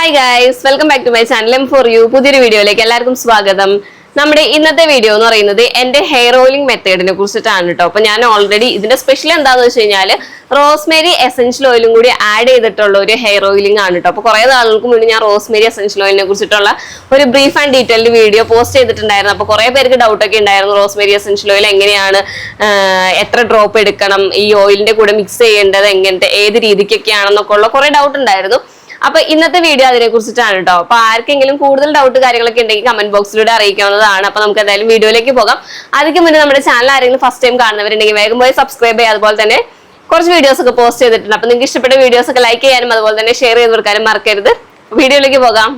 Hi guys, welcome back to my channel M for you. പുതിയൊരു വീഡിയോയിലേക്ക് എല്ലാവർക്കും സ്വാഗതം. നമ്മുടെ ഇന്നത്തെ വീഡിയോ എന്ന് പറയുന്നത് എന്റെ ഹെയർ ഓയിലിംഗ് മെത്തേഡിനെ കുറിച്ചിട്ടാണ് കേട്ടോ. അപ്പൊ ഞാൻ ഓൾറെഡി ഇതിന്റെ സ്പെഷ്യൽ എന്താന്ന് വെച്ച് കഴിഞ്ഞാൽ റോസ്മേരി എസെൻഷ്യൽ ഓയിലും കൂടി ആഡ് ചെയ്തിട്ടുള്ള ഒരു ഹെയർ ഓയിലിംഗ് ആണ് കേട്ടോ. അപ്പൊ കുറെ നാളുകൾക്ക് മുന്നേ ഞാൻ റോസ്മേരി എസെൻഷ്യൽ ഓയിലിനെ കുറിച്ചിട്ടുള്ള ഒരു brief and detailed video post ചെയ്തിട്ടുണ്ടായിരുന്നു. അപ്പൊ കുറെ പേർക്ക് ഡൗട്ട് ഒക്കെ ഉണ്ടായിരുന്നു, റോസ്മേരി എസെൻഷ്യൽ ഓയിൽ എങ്ങനെയാണ്, എത്ര ഡ്രോപ്പ് എടുക്കണം, ഈ ഓയിലിന്റെ കൂടെ മിക്സ് ചെയ്യേണ്ടത് എങ്ങനത്തെ ഏത് രീതിക്കൊക്കെയാണെന്നൊക്കെ ഉള്ള കുറെ ഡൗട്ട് ഉണ്ടായിരുന്നു. അപ്പൊ ഇന്നത്തെ വീഡിയോ അതിനെ കുറിച്ചിട്ടാണ് കേട്ടോ. അപ്പൊ ആർക്കെങ്കിലും കൂടുതൽ ഡൗട്ട് കാര്യങ്ങളൊക്കെ ഉണ്ടെങ്കിൽ കമന്റ് ബോക്സിലൂടെ അറിയിക്കാവുന്നതാണ്. അപ്പൊ നമുക്ക് എന്തായാലും വീഡിയോയിലേക്ക് പോകാം. അതിന് മുന്നേ നമ്മുടെ ചാനൽ ആരെങ്കിലും ഫസ്റ്റ് ടൈം കാണുന്നവരുണ്ടെങ്കിൽ വേഗം പോയി സബ്സ്ക്രൈബ് ചെയ്യുക. അതുപോലെ തന്നെ കുറച്ച് വീഡിയോസ് ഒക്കെ പോസ്റ്റ് ചെയ്തിട്ടുണ്ട്. അപ്പൊ നിങ്ങൾക്ക് ഇഷ്ടപ്പെട്ട വീഡിയോസ് ഒക്കെ ലൈക്ക് ചെയ്യാനും അതുപോലെ തന്നെ ഷെയർ ചെയ്ത് കൊടുക്കാനും മറക്കരുത്. വീഡിയോയിലേക്ക് പോകാം.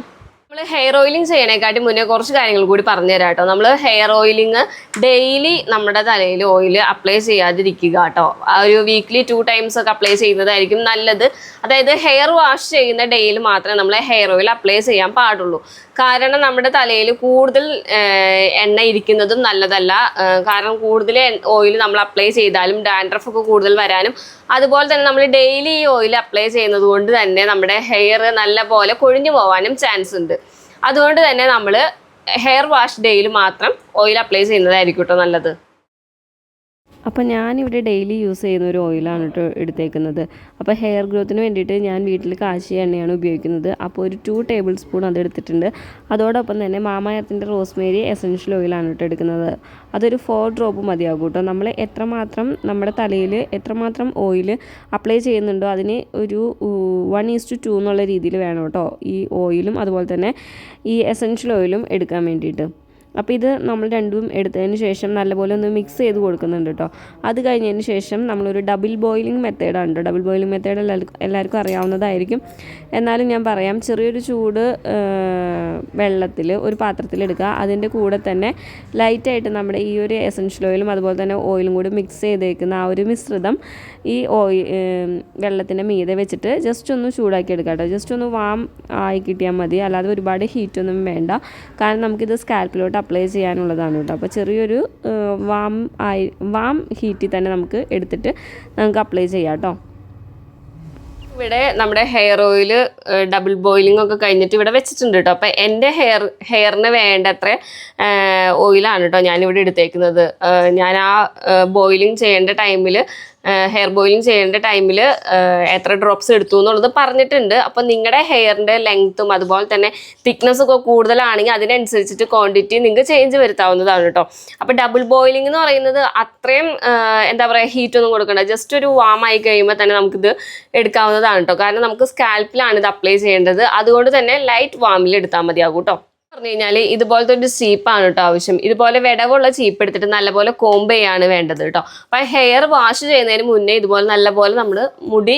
നമ്മൾ ഹെയർ ഓയിലിംഗ് ചെയ്യണേക്കാട്ടി മുന്നേ കുറച്ച് കാര്യങ്ങൾ കൂടി പറഞ്ഞു തരാം കേട്ടോ. നമ്മൾ ഹെയർ ഓയിലിംഗ് ഡെയിലി നമ്മുടെ തലയിൽ ഓയിൽ അപ്ലൈ ചെയ്യാതിരിക്കുക കേട്ടോ. ആ ഒരു വീക്ക്ലി 2 times ഒക്കെ അപ്ലൈ ചെയ്യുന്നതായിരിക്കും നല്ലത്. അതായത് ഹെയർ വാഷ് ചെയ്യുന്ന ഡേയിൽ മാത്രമേ നമ്മൾ ഹെയർ ഓയിൽ അപ്ലൈ ചെയ്യാൻ പാടുള്ളൂ. കാരണം നമ്മുടെ തലയിൽ കൂടുതൽ എണ്ണ ഇരിക്കുന്നതും നല്ലതല്ല. കാരണം കൂടുതൽ ഓയിൽ നമ്മൾ അപ്ലൈ ചെയ്താലും ഡാൻഡ്രഫ് ഒക്കെ കൂടുതൽ വരാനും അതുപോലെ തന്നെ നമ്മൾ ഡെയിലി ഈ ഓയിൽ അപ്ലൈ ചെയ്യുന്നത് കൊണ്ട് തന്നെ നമ്മുടെ ഹെയർ നല്ല പോലെ കൊഴിഞ്ഞു പോകാനും ചാൻസ് ഉണ്ട്. അതുകൊണ്ട് തന്നെ നമ്മൾ ഹെയർ വാഷ് ഡേയിൽ മാത്രം ഓയിൽ അപ്ലൈ ചെയ്യുന്നതായിരിക്കും കേട്ടോ നല്ലത്. അപ്പോൾ ഞാനിവിടെ ഡെയിലി യൂസ് ചെയ്യുന്ന ഒരു ഓയിലാണ് കേട്ടോ എടുത്തേക്കുന്നത്. അപ്പോൾ ഹെയർ ഗ്രോത്തിന് വേണ്ടിയിട്ട് ഞാൻ വീട്ടിൽ കാച്ചിയ എണ്ണയാണ് ഉപയോഗിക്കുന്നത്. അപ്പോൾ ഒരു 2 tablespoon അതെടുത്തിട്ടുണ്ട്. അതോടൊപ്പം തന്നെ മാമാ എർത്തിൻ്റെ റോസ്മേരി എസെൻഷ്യൽ ഓയിലാണ് കേട്ടോ എടുക്കുന്നത്. അതൊരു 4 drop മതിയാകും കേട്ടോ. നമ്മൾ എത്രമാത്രം നമ്മുടെ തലയിൽ എത്രമാത്രം ഓയിൽ അപ്ലൈ ചെയ്യുന്നുണ്ടോ അതിന് ഒരു 1:2 എന്നുള്ള രീതിയിൽ വേണം കേട്ടോ ഈ ഓയിലും അതുപോലെ തന്നെ ഈ എസെൻഷ്യൽ ഓയിലും എടുക്കാൻ വേണ്ടിയിട്ട്. അപ്പോൾ ഇത് നമ്മൾ രണ്ടും എടുത്തതിന് ശേഷം നല്ലപോലെ ഒന്ന് മിക്സ് ചെയ്ത് കൊടുക്കുന്നുണ്ട് കേട്ടോ. അത് കഴിഞ്ഞതിന് ശേഷം നമ്മളൊരു ഡബിൾ ബോയിലിംഗ് മെത്തേഡാണ് കേട്ടോ. ഡബിൾ ബോയിലിംഗ് മെത്തേഡ് എല്ലാവർക്കും അറിയാവുന്നതായിരിക്കും, എന്നാലും ഞാൻ പറയാം. ചെറിയൊരു ചൂട് വെള്ളത്തിൽ ഒരു പാത്രത്തിലെടുക്കുക. അതിൻ്റെ കൂടെ തന്നെ ലൈറ്റായിട്ട് നമ്മുടെ ഈ ഒരു എസെൻഷ്യൽ ഓയിലും അതുപോലെ തന്നെ ഓയിലും കൂടി മിക്സ് ചെയ്തേക്കുന്ന ആ ഒരു മിശ്രിതം ഈ വെള്ളത്തിൻ്റെ മീതെ വെച്ചിട്ട് ജസ്റ്റ് ഒന്ന് ചൂടാക്കി എടുക്കാം കേട്ടോ. ജസ്റ്റ് ഒന്ന് വാം ആയി കിട്ടിയാൽ മതി, അല്ലാതെ ഒരുപാട് ഹീറ്റൊന്നും വേണ്ട. കാരണം നമുക്കിത് സ്കാൽപ്പിലോട്ട് അപ്ലൈ ചെയ്യാനുള്ളതാണ് കേട്ടോ. അപ്പോൾ ചെറിയൊരു വാം ഹീറ്റിൽ തന്നെ നമുക്ക് എടുത്തിട്ട് നമുക്ക് അപ്ലൈ ചെയ്യാം കേട്ടോ. ഇവിടെ നമ്മുടെ ഹെയർ ഓയിൽ ഡബിൾ ബോയിലിംഗ് ഒക്കെ കഴിഞ്ഞിട്ട് ഇവിടെ വെച്ചിട്ടുണ്ട് കേട്ടോ. അപ്പം എൻ്റെ ഹെയറിന് വേണ്ടത്ര ഓയിലാണ് കേട്ടോ ഞാനിവിടെ എടുത്തേക്കുന്നത്. ഞാൻ ആ ബോയിലിംഗ് ചെയ്യേണ്ട ടൈമിൽ ഹെയർ ബോയിലിംഗ് ചെയ്യേണ്ട ടൈമിൽ എത്ര ഡ്രോപ്സ് എടുത്തു എന്നുള്ളത് പറഞ്ഞിട്ടുണ്ട്. അപ്പം നിങ്ങളുടെ ഹെയറിൻ്റെ ലെങ്ത്തും അതുപോലെ തന്നെ തിക്നെസ് ഒക്കെ കൂടുതലാണെങ്കിൽ അതിനനുസരിച്ചിട്ട് ക്വാണ്ടിറ്റി നിങ്ങൾക്ക് ചേഞ്ച് വരുത്താവുന്നതാണ് കേട്ടോ. അപ്പം ഡബിൾ ബോയിലിംഗ് എന്ന് പറയുന്നത് അത്രയും എന്താ പറയുക ഹീറ്റൊന്നും കൊടുക്കണ്ട. ജസ്റ്റ് ഒരു വാം ആയി കഴിയുമ്പോൾ തന്നെ നമുക്കിത് എടുക്കാവുന്നതാണ് കേട്ടോ. കാരണം നമുക്ക് സ്കാൽപ്പിലാണ് ഇത് അപ്ലൈ ചെയ്യേണ്ടത്. അതുകൊണ്ട് തന്നെ ലൈറ്റ് വാമിൽ എടുത്താൽ മതിയാകും കേട്ടോ. പറഞ്ഞു കഴിഞ്ഞാൽ ഇതുപോലത്തെ ഒരു ചീപ്പാണ് കേട്ടോ ആവശ്യം. ഇതുപോലെ വിടവുള്ള ചീപ്പ് എടുത്തിട്ട് നല്ലപോലെ കോംബ് ചെയ്യാണ് വേണ്ടത് കേട്ടോ. അപ്പം ഹെയർ വാഷ് ചെയ്യുന്നതിന് മുന്നേ ഇതുപോലെ നല്ലപോലെ നമ്മൾ മുടി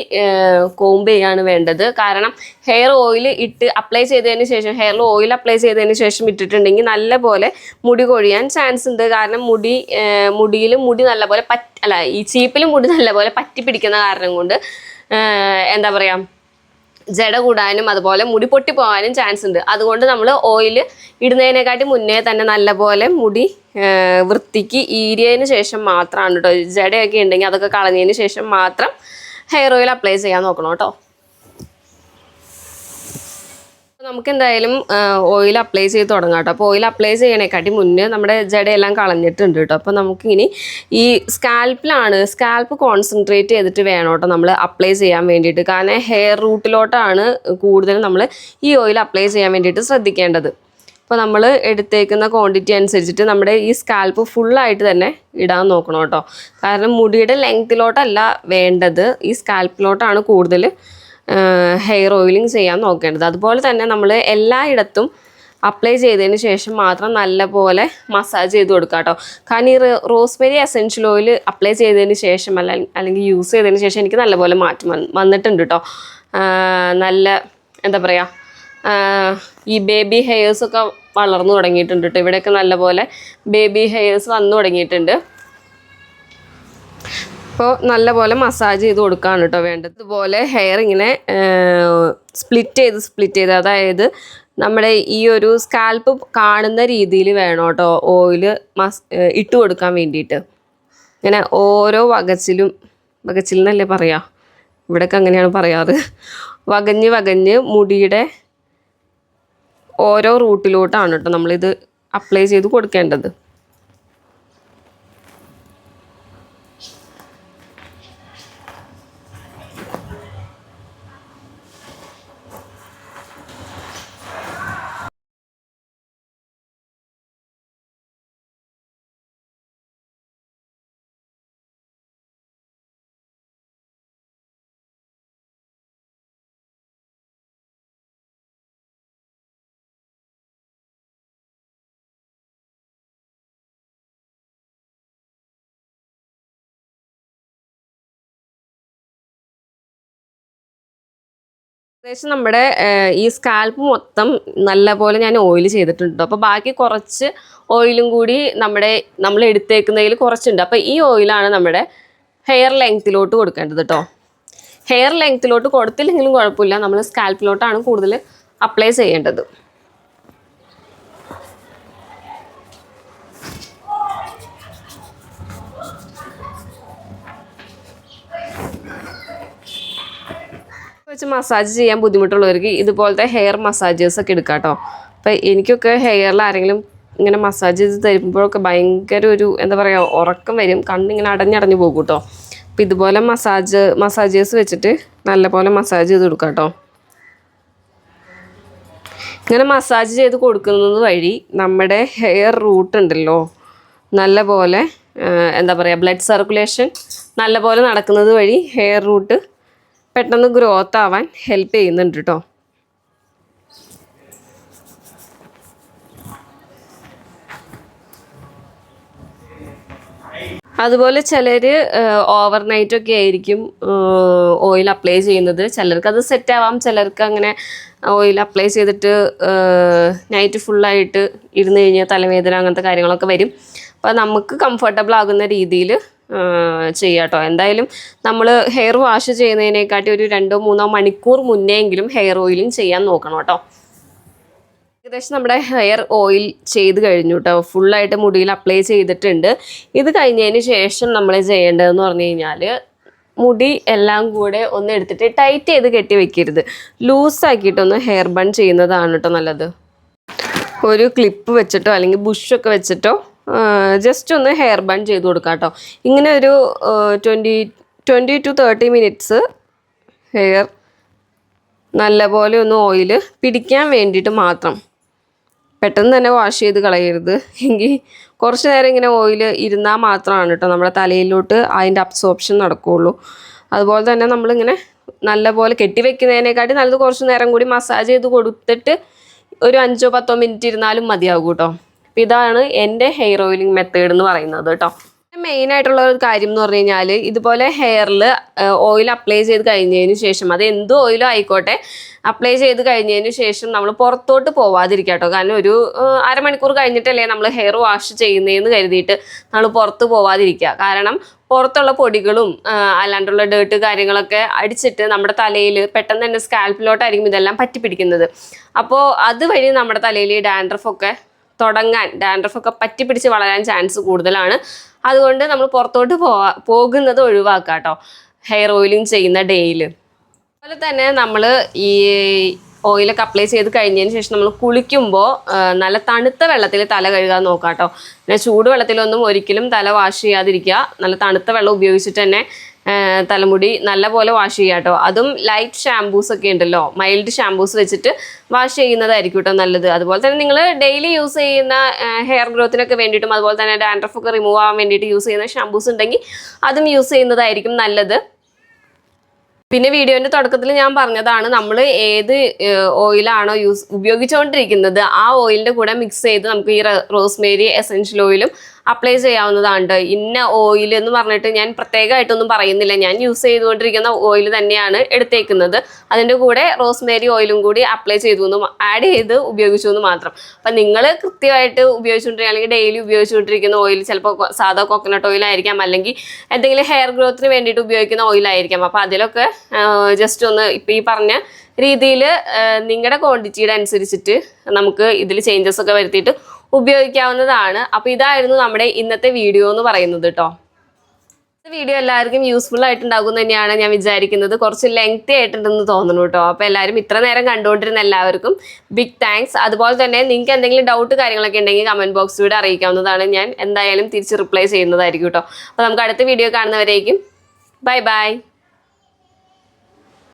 കോംബ് ചെയ്യാണ് വേണ്ടത്. കാരണം ഹെയർ ഓയിൽ ഇട്ട് അപ്ലൈ ചെയ്തതിന് ശേഷം ഹെയറിൽ ഓയിൽ അപ്ലൈ ചെയ്തതിന് ശേഷം ഇട്ടിട്ടുണ്ടെങ്കിൽ നല്ലപോലെ മുടി കൊഴിയാൻ ചാൻസ് ഉണ്ട്. കാരണം മുടിയിൽ മുടി നല്ലപോലെ ഈ ചീപ്പിലും മുടി നല്ലപോലെ പറ്റി പിടിക്കുന്ന കാരണം കൊണ്ട് എന്താ പറയുക ജട കൂടാനും അതുപോലെ മുടി പൊട്ടിപ്പോകാനും ചാൻസ് ഉണ്ട്. അതുകൊണ്ട് നമ്മൾ ഓയിൽ ഇടുന്നതിനെക്കാട്ടി മുന്നേ തന്നെ നല്ലപോലെ മുടി വൃത്തിക്ക് ഈരിയതിന് ശേഷം മാത്രമാണ് കേട്ടോ. ജടയൊക്കെ ഉണ്ടെങ്കിൽ അതൊക്കെ കളഞ്ഞതിന് ശേഷം മാത്രം ഹെയർ ഓയിൽ അപ്ലൈ ചെയ്യാൻ നോക്കണം കേട്ടോ. നമുക്ക് എന്തായാലും ഓയിൽ അപ്ലൈ ചെയ്ത് തുടങ്ങാം കേട്ടോ. അപ്പോൾ ഓയിൽ അപ്ലൈ ചെയ്യണേക്കാട്ടി മുന്നേ നമ്മുടെ ജടയെല്ലാം കളഞ്ഞിട്ടുണ്ട് കേട്ടോ. അപ്പോൾ നമുക്കിനി ഈ സ്കാൽപ്പ് കോൺസെൻട്രേറ്റ് ചെയ്തിട്ട് വേണം കേട്ടോ നമ്മൾ അപ്ലൈ ചെയ്യാൻ വേണ്ടിയിട്ട്. കാരണം ഹെയർ റൂട്ടിലോട്ടാണ് കൂടുതലും നമ്മൾ ഈ ഓയിൽ അപ്ലൈ ചെയ്യാൻ വേണ്ടിയിട്ട് ശ്രദ്ധിക്കേണ്ടത്. അപ്പോൾ നമ്മൾ എടുത്തേക്കുന്ന ക്വാണ്ടിറ്റി അനുസരിച്ചിട്ട് നമ്മുടെ ഈ സ്കാൽപ്പ് ഫുള്ളായിട്ട് തന്നെ ഇടാൻ നോക്കണം കേട്ടോ. കാരണം മുടിയുടെ ലെങ്ത്തിലോട്ടല്ല വേണ്ടത്, ഈ സ്കാൽപ്പിലോട്ടാണ് കൂടുതൽ ഹെയർ ഓയിലിംഗ് ചെയ്യാൻ നോക്കേണ്ടത്. അതുപോലെ തന്നെ നമ്മൾ എല്ലായിടത്തും അപ്ലൈ ചെയ്തതിന് ശേഷം മാത്രം നല്ലപോലെ മസാജ് ചെയ്ത് കൊടുക്കുക കേട്ടോ. കാരണം ഈ റോസ്മേരി എസെൻഷ്യൽ ഓയിൽ അപ്ലൈ ചെയ്തതിന് ശേഷം അല്ലെങ്കിൽ യൂസ് ചെയ്തതിന് ശേഷം എനിക്ക് നല്ലപോലെ മാറ്റം വന്നിട്ടുണ്ട് കേട്ടോ. നല്ല എന്താ പറയുക ഈ ബേബി ഹെയർസൊക്കെ വളർന്നു തുടങ്ങിയിട്ടുണ്ട് കേട്ടോ. ഇവിടെയൊക്കെ നല്ലപോലെ ബേബി ഹെയർസ് വന്നു തുടങ്ങിയിട്ടുണ്ട്. അപ്പോൾ നല്ലപോലെ മസാജ് ചെയ്ത് കൊടുക്കുകയാണ് കേട്ടോ വേണ്ടത്. ഇതുപോലെ ഹെയർ ഇങ്ങനെ സ്പ്ലിറ്റ് ചെയ്ത് അതായത് നമ്മുടെ ഈ ഒരു സ്കാൽപ്പ് കാണുന്ന രീതിയിൽ വേണം കേട്ടോ ഓയിൽ ഇട്ട് കൊടുക്കാൻ വേണ്ടിയിട്ട്. ഇങ്ങനെ ഓരോ വകച്ചിലെന്നല്ലേ പറയാ, ഇവിടെയൊക്കെ അങ്ങനെയാണ് പറയാറ്. വകഞ്ഞ് മുടിയുടെ ഓരോ റൂട്ടിലോട്ടാണ് കേട്ടോ നമ്മളിത് അപ്ലൈ ചെയ്ത് കൊടുക്കേണ്ടത്. ഏകദേശം നമ്മുടെ ഈ സ്കാൽപ്പ് മൊത്തം നല്ലപോലെ ഞാൻ ഓയിൽ ചെയ്തിട്ടുണ്ട്. അപ്പോൾ ബാക്കി കുറച്ച് ഓയിലും കൂടി നമ്മൾ എടുത്തേക്കുന്നതിൽ കുറച്ചുണ്ട്. അപ്പോൾ ഈ ഓയിലാണ് നമ്മുടെ ഹെയർ ലെങ്ത്തിലോട്ട് കൊടുക്കേണ്ടത് കേട്ടോ. ഹെയർ ലെങ്ത്തിലോട്ട് കൊടുത്തില്ലെങ്കിലും കുഴപ്പമില്ല, നമ്മൾ സ്കാൽപ്പിലോട്ടാണ് കൂടുതൽ അപ്ലൈ ചെയ്യേണ്ടത്. വെച്ച് മസാജ് ചെയ്യാൻ ബുദ്ധിമുട്ടുള്ളവർക്ക് ഇതുപോലത്തെ ഹെയർ മസാജേഴ്സ് ഒക്കെ എടുക്കാം കേട്ടോ. അപ്പം എനിക്കൊക്കെ ഹെയറിൽ ആരെങ്കിലും ഇങ്ങനെ മസാജ് ചെയ്ത് തരുമ്പോഴൊക്കെ ഭയങ്കര ഒരു എന്താ പറയുക ഉറക്കം വരും, കണ്ണിങ്ങനെ അടഞ്ഞടഞ്ഞ് പോകും കേട്ടോ. അപ്പം ഇതുപോലെ മസാജേഴ്സ് വെച്ചിട്ട് നല്ലപോലെ മസാജ് ചെയ്ത് കൊടുക്കാം കേട്ടോ. ഇങ്ങനെ മസാജ് ചെയ്ത് കൊടുക്കുന്നത് വഴി നമ്മുടെ ഹെയർ റൂട്ട് ഉണ്ടല്ലോ നല്ലപോലെ എന്താ പറയുക ബ്ലഡ് സർക്കുലേഷൻ നല്ലപോലെ നടക്കുന്നത് വഴി ഹെയർ റൂട്ട് പെട്ടെന്ന് ഗ്രോത്ത് ആവാൻ ഹെൽപ്പ് ചെയ്യുന്നുണ്ട് കേട്ടോ. അതുപോലെ ചിലർ ഓവർനൈറ്റൊക്കെ ആയിരിക്കും ഓയിൽ അപ്ലൈ ചെയ്യുന്നത്. ചിലർക്ക് അത് സെറ്റ് ആവാം, ചിലർക്ക് അങ്ങനെ ഓയിൽ അപ്ലൈ ചെയ്തിട്ട് നൈറ്റ് ഫുള്ളായിട്ട് ഇരുന്ന് കഴിഞ്ഞാൽ തലവേദന അങ്ങനത്തെ കാര്യങ്ങളൊക്കെ വരും. അപ്പോൾ നമുക്ക് കംഫർട്ടബിൾ ആകുന്ന രീതിയിൽ ചെയ്യാം കേട്ടോ. എന്തായാലും നമ്മൾ ഹെയർ വാഷ് ചെയ്യുന്നതിനെക്കാട്ടി ഒരു 2-3 മണിക്കൂർ മുന്നെയെങ്കിലും ഹെയർ ഓയിലിംഗ് ചെയ്യാൻ നോക്കണം കേട്ടോ. ഏകദേശം നമ്മുടെ ഹെയർ ഓയിൽ ചെയ്ത് കഴിഞ്ഞു കേട്ടോ. ഫുള്ളായിട്ട് മുടിയിൽ അപ്ലൈ ചെയ്തിട്ടുണ്ട്. ഇത് കഴിഞ്ഞതിന് ശേഷം നമ്മൾ ചെയ്യേണ്ടതെന്ന് പറഞ്ഞു കഴിഞ്ഞാൽ മുടി എല്ലാം കൂടെ ഒന്ന് എടുത്തിട്ട് ടൈറ്റ് ചെയ്ത് കെട്ടി വെക്കരുത്, ലൂസാക്കിയിട്ടൊന്ന് ഹെയർ ബൺ ചെയ്യുന്നതാണ് കേട്ടോ നല്ലത്. ഒരു ക്ലിപ്പ് വെച്ചിട്ടോ അല്ലെങ്കിൽ ബുഷൊക്കെ വെച്ചിട്ടോ ജസ്റ്റ് ഒന്ന് ഹെയർ ബൺ ചെയ്ത് കൊടുക്കാം കേട്ടോ. ഇങ്ങനെ ഒരു 20 to 30 മിനിറ്റ്സ് ഹെയർ നല്ലപോലെ ഒന്ന് ഓയിൽ പിടിക്കാൻ വേണ്ടിയിട്ട് മാത്രം. പെട്ടെന്ന് തന്നെ വാഷ് ചെയ്ത് കളയരുത്, എങ്കിൽ കുറച്ച് നേരം ഇങ്ങനെ ഓയിൽ ഇരുന്നാൽ മാത്രമാണ് കേട്ടോ നമ്മുടെ തലയിലോട്ട് അതിൻ്റെ അബ്സോർപ്ഷൻ നടക്കുകയുള്ളൂ. അതുപോലെ തന്നെ നമ്മളിങ്ങനെ നല്ലപോലെ കെട്ടിവെക്കുന്നതിനെക്കാട്ടി നല്ലത് കുറച്ച് നേരം കൂടി മസാജ് ചെയ്ത് കൊടുത്തിട്ട് ഒരു 5-10 മിനിറ്റ് ഇരുന്നാലും മതിയാകും കേട്ടോ. അപ്പോൾ ഇതാണ് എൻ്റെ ഹെയർ ഓയിലിംഗ് മെത്തേഡ് എന്ന് പറയുന്നത് കേട്ടോ. മെയിനായിട്ടുള്ള ഒരു കാര്യം എന്ന് പറഞ്ഞു കഴിഞ്ഞാൽ ഇതുപോലെ ഹെയറിൽ ഓയിൽ അപ്ലൈ ചെയ്ത് കഴിഞ്ഞതിന് ശേഷം, അത് എന്ത് ഓയിലും ആയിക്കോട്ടെ, അപ്ലൈ ചെയ്ത് കഴിഞ്ഞതിന് ശേഷം നമ്മൾ പുറത്തോട്ട് പോവാതിരിക്കുക കേട്ടോ. കാരണം ഒരു അരമണിക്കൂർ കഴിഞ്ഞിട്ടല്ലേ നമ്മൾ ഹെയർ വാഷ് ചെയ്യുന്നതെന്ന് കരുതിയിട്ട് നമ്മൾ പുറത്ത് പോവാതിരിക്കുക. കാരണം പുറത്തുള്ള പൊടികളും അല്ലാണ്ടുള്ള ഡേർട്ട് കാര്യങ്ങളൊക്കെ അടിച്ചിട്ട് നമ്മുടെ തലയിൽ പെട്ടെന്ന് തന്നെ സ്കാൽപ്പിലോട്ടായിരിക്കും ഇതെല്ലാം പറ്റിപ്പിടിക്കുന്നത്. അപ്പോൾ അതുവഴി നമ്മുടെ തലയിൽ ഡാൻഡ്രഫൊക്കെ പറ്റി പിടിച്ച് വളരാൻ ചാൻസ് കൂടുതലാണ്. അതുകൊണ്ട് നമ്മൾ പുറത്തോട്ട് പോകുന്നത് ഒഴിവാക്കുക കേട്ടോ ഹെയർ ഓയിലിംഗ് ചെയ്യുന്ന ഡേയിൽ. അതുപോലെ തന്നെ നമ്മൾ ഈ ഓയിലൊക്കെ അപ്ലൈ ചെയ്ത് കഴിഞ്ഞതിന് ശേഷം നമ്മൾ കുളിക്കുമ്പോൾ നല്ല തണുത്ത വെള്ളത്തിൽ തല കഴുകാൻ നോക്കാം കേട്ടോ. പിന്നെ ചൂടുവെള്ളത്തിലൊന്നും ഒരിക്കലും തല വാഷ് ചെയ്യാതിരിക്കുക. നല്ല തണുത്ത വെള്ളം ഉപയോഗിച്ചിട്ട് തന്നെ തലമുടി നല്ല പോലെ വാഷ് ചെയ്യുക കേട്ടോ. അതും ലൈറ്റ് ഷാംപൂസ് ഒക്കെ ഉണ്ടല്ലോ, മൈൽഡ് ഷാംപൂസ് വെച്ചിട്ട് വാഷ് ചെയ്യുന്നതായിരിക്കും കേട്ടോ നല്ലത്. അതുപോലെ തന്നെ നിങ്ങൾ ഡെയിലി യൂസ് ചെയ്യുന്ന ഹെയർ ഗ്രോത്തിനൊക്കെ വേണ്ടിയിട്ടും അതുപോലെ തന്നെ ഡാൻഡ്രഫൊക്കെ റിമൂവ് ആവാൻ വേണ്ടിയിട്ട് യൂസ് ചെയ്യുന്ന ഷാംപൂസ് ഉണ്ടെങ്കിൽ അതും യൂസ് ചെയ്യുന്നതായിരിക്കും നല്ലത്. പിന്നെ വീഡിയോൻ്റെ തുടക്കത്തിൽ ഞാൻ പറഞ്ഞതാണ്, നമ്മൾ ഏത് ഓയിലാണോ ഉപയോഗിച്ചുകൊണ്ടിരിക്കുന്നത് ആ ഓയിലിൻ്റെ കൂടെ മിക്സ് ചെയ്ത് നമുക്ക് ഈ റോസ്മേരി എസൻഷ്യൽ ഓയിലും അപ്ലൈ ചെയ്യാവുന്നതാണ്. ഇന്ന ഓയിൽ എന്ന് പറഞ്ഞിട്ട് ഞാൻ പ്രത്യേകമായിട്ടൊന്നും പറയുന്നില്ല, ഞാൻ യൂസ് ചെയ്തുകൊണ്ടിരിക്കുന്ന ഓയിൽ തന്നെയാണ് എടുത്തേക്കുന്നത്. അതിൻ്റെ കൂടെ റോസ്മേരി ഓയിലും കൂടി അപ്ലൈ ആഡ് ചെയ്ത് ഉപയോഗിച്ചു എന്ന് മാത്രം. അപ്പം നിങ്ങൾ കൃത്യമായിട്ട് ഉപയോഗിച്ചുകൊണ്ടിരിക്കുക അല്ലെങ്കിൽ ഡെയിലി ഉപയോഗിച്ചുകൊണ്ടിരിക്കുന്ന ഓയിൽ ചിലപ്പോൾ സാധാ കോക്കനട്ട് ഓയിലായിരിക്കാം, അല്ലെങ്കിൽ എന്തെങ്കിലും ഹെയർ ഗ്രോത്തിന് വേണ്ടിയിട്ട് ഉപയോഗിക്കുന്ന ഓയിലായിരിക്കാം. അപ്പോൾ അതിലൊക്കെ ജസ്റ്റ് ഒന്ന് ഇപ്പം ഈ പറഞ്ഞ രീതിയിൽ നിങ്ങളുടെ ക്വാണ്ടിറ്റിയുടെ അനുസരിച്ചിട്ട് നമുക്ക് ഇതിൽ ചേഞ്ചസ് ഒക്കെ വരുത്തിയിട്ട് ഉപയോഗിക്കാവുന്നതാണ്. അപ്പോൾ ഇതായിരുന്നു നമ്മുടെ ഇന്നത്തെ വീഡിയോ എന്ന് പറയുന്നത് കേട്ടോ. വീഡിയോ എല്ലാവർക്കും യൂസ്ഫുൾ ആയിട്ടുണ്ടാകും തന്നെയാണ് ഞാൻ വിചാരിക്കുന്നത്. കുറച്ച് ലെങ്തി ആയിട്ടുണ്ടെന്ന് തോന്നുന്നു കേട്ടോ. അപ്പോൾ എല്ലാവരും ഇത്ര നേരം കണ്ടുകൊണ്ടിരുന്ന എല്ലാവർക്കും ബിഗ് താങ്ക്സ്. അതുപോലെ തന്നെ നിങ്ങൾക്ക് എന്തെങ്കിലും ഡൗട്ട് കാര്യങ്ങളൊക്കെ ഉണ്ടെങ്കിൽ കമൻറ്റ് ബോക്സിലൂടെ അറിയിക്കാവുന്നതാണ്. ഞാൻ എന്തായാലും തിരിച്ച് റിപ്ലൈ ചെയ്യുന്നതായിരിക്കും കേട്ടോ. അപ്പോൾ നമുക്ക് അടുത്ത വീഡിയോ കാണുന്നവരേക്കും ബൈ ബൈ.